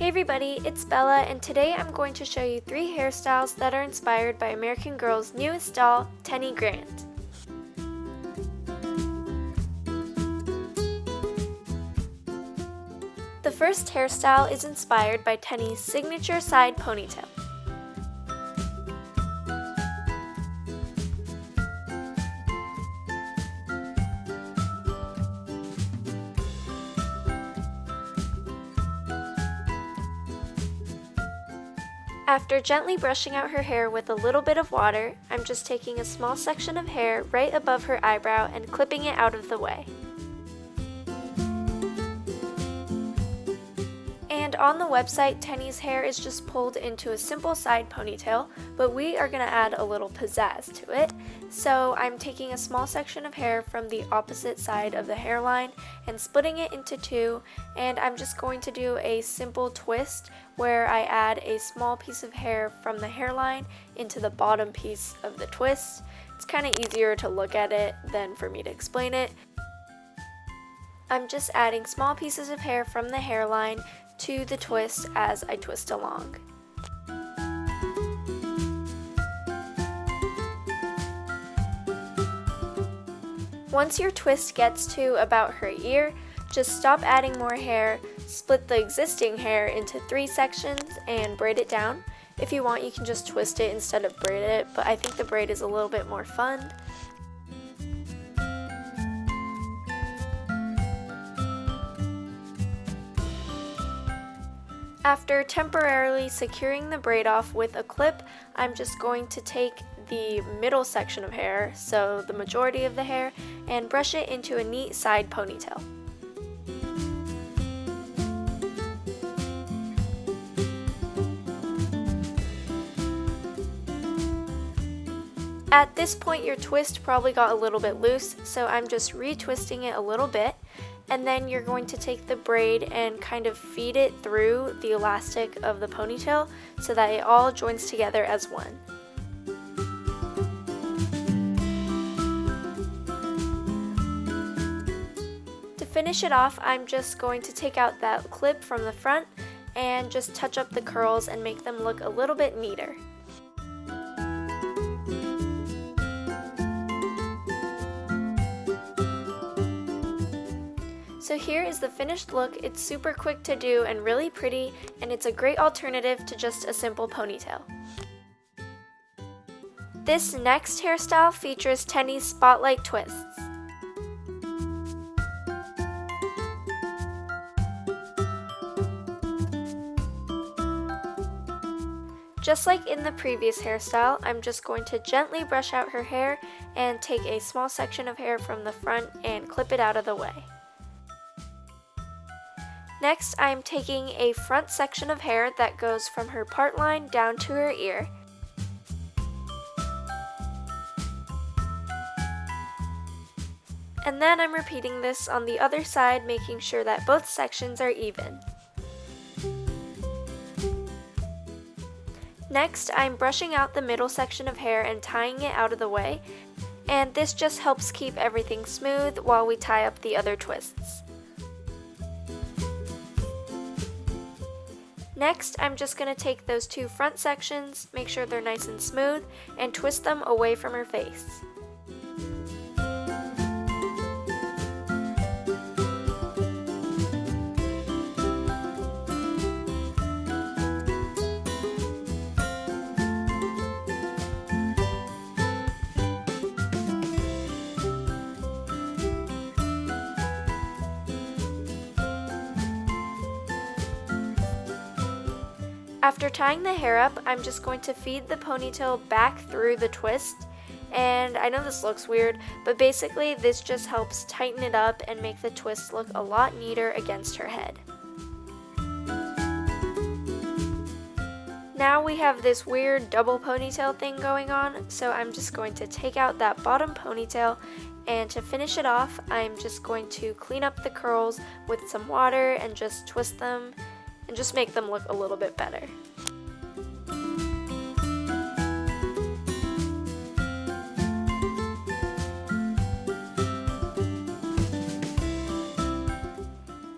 Hey everybody, it's Bella, and today I'm going to show you 3 hairstyles that are inspired by American Girl's newest doll, Tenney Grant. The first hairstyle is inspired by Tenney's signature side ponytail. After gently brushing out her hair with a little bit of water, I'm just taking a small section of hair right above her eyebrow and clipping it out of the way. And on the website, Tenney's hair is just pulled into a simple side ponytail, but we are going to add a little pizzazz to it. So I'm taking a small section of hair from the opposite side of the hairline and splitting it into 2, and I'm just going to do a simple twist where I add a small piece of hair from the hairline into the bottom piece of the twist. It's kind of easier to look at it than for me to explain it. I'm just adding small pieces of hair from the hairline to the twist as I twist along. Once your twist gets to about her ear, just stop adding more hair, split the existing hair into 3 sections, and braid it down. If you want, you can just twist it instead of braid it, but I think the braid is a little bit more fun. After temporarily securing the braid off with a clip, I'm just going to take the middle section of hair, so the majority of the hair, and brush it into a neat side ponytail. At this point, your twist probably got a little bit loose, so I'm just retwisting it a little bit, and then you're going to take the braid and kind of feed it through the elastic of the ponytail so that it all joins together as one. To finish it off, I'm just going to take out that clip from the front and just touch up the curls and make them look a little bit neater. So here is the finished look. It's super quick to do and really pretty, and it's a great alternative to just a simple ponytail. This next hairstyle features Tenney's spotlight twists. Just like in the previous hairstyle, I'm just going to gently brush out her hair and take a small section of hair from the front and clip it out of the way. Next, I'm taking a front section of hair that goes from her part line down to her ear. And then I'm repeating this on the other side, making sure that both sections are even. Next, I'm brushing out the middle section of hair and tying it out of the way, and this just helps keep everything smooth while we tie up the other twists. Next, I'm just going to take those 2 front sections, make sure they're nice and smooth, and twist them away from her face. After tying the hair up, I'm just going to feed the ponytail back through the twist, and I know this looks weird, but basically this just helps tighten it up and make the twist look a lot neater against her head. Now we have this weird double ponytail thing going on, so I'm just going to take out that bottom ponytail, and to finish it off, I'm just going to clean up the curls with some water and just twist them and just make them look a little bit better.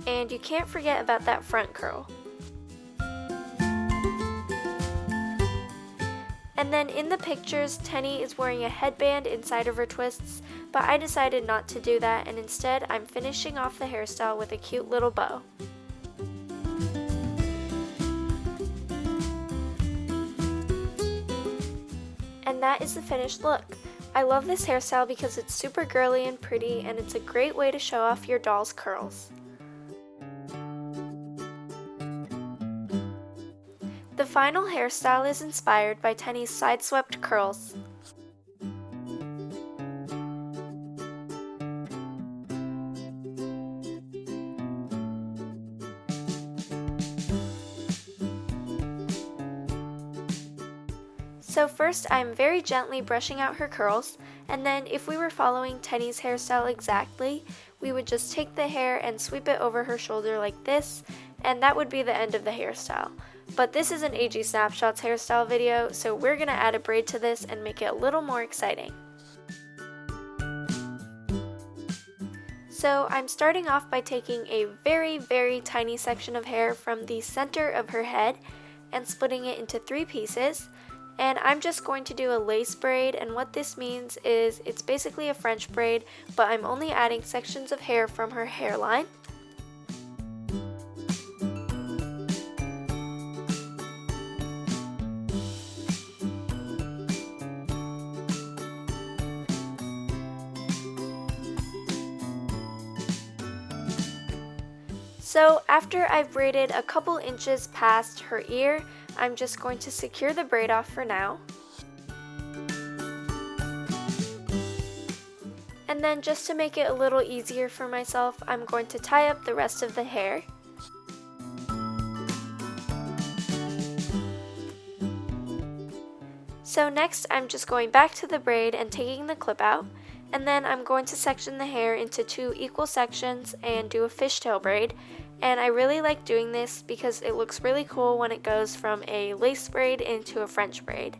And you can't forget about that front curl. And then in the pictures, Tenney is wearing a headband inside of her twists, but I decided not to do that, and instead I'm finishing off the hairstyle with a cute little bow. And that is the finished look. I love this hairstyle because it's super girly and pretty, and it's a great way to show off your doll's curls. The final hairstyle is inspired by Tenney's Sideswept curls. So first I'm very gently brushing out her curls, and then if we were following Tenney's hairstyle exactly, we would just take the hair and sweep it over her shoulder like this, and that would be the end of the hairstyle. But this is an AG Snapshots hairstyle video, so we're going to add a braid to this and make it a little more exciting. So I'm starting off by taking a very tiny section of hair from the center of her head and splitting it into 3 pieces. And I'm just going to do a lace braid, and what this means is it's basically a French braid, but I'm only adding sections of hair from her hairline. So after I've braided a couple inches past her ear, I'm just going to secure the braid off for now. And then just to make it a little easier for myself, I'm going to tie up the rest of the hair. So next I'm just going back to the braid and taking the clip out, and then I'm going to section the hair into 2 equal sections and do a fishtail braid. And I really like doing this because it looks really cool when it goes from a lace braid into a French braid.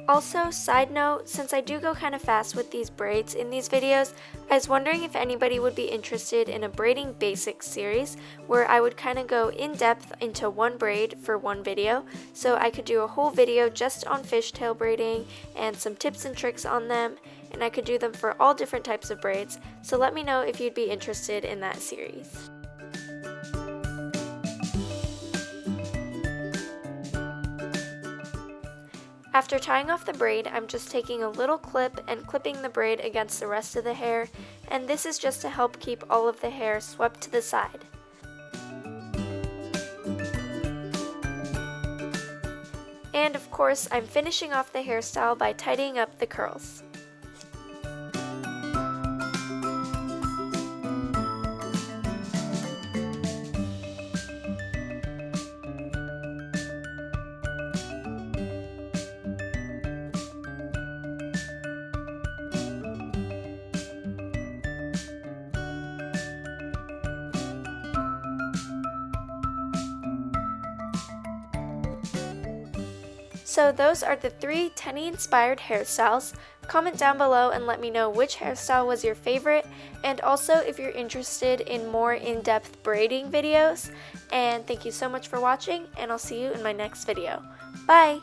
Also, side note, since I do go kind of fast with these braids in these videos, I was wondering if anybody would be interested in a Braiding Basics series where I would kind of go in depth into one braid for one video. So I could do a whole video just on fishtail braiding and some tips and tricks on them, and I could do them for all different types of braids. So let me know if you'd be interested in that series. After tying off the braid, I'm just taking a little clip and clipping the braid against the rest of the hair, and this is just to help keep all of the hair swept to the side. And of course, I'm finishing off the hairstyle by tidying up the curls. So those are the 3 Tenney inspired hairstyles. Comment down below and let me know which hairstyle was your favorite, and also if you're interested in more in-depth braiding videos. And thank you so much for watching, and I'll see you in my next video. Bye!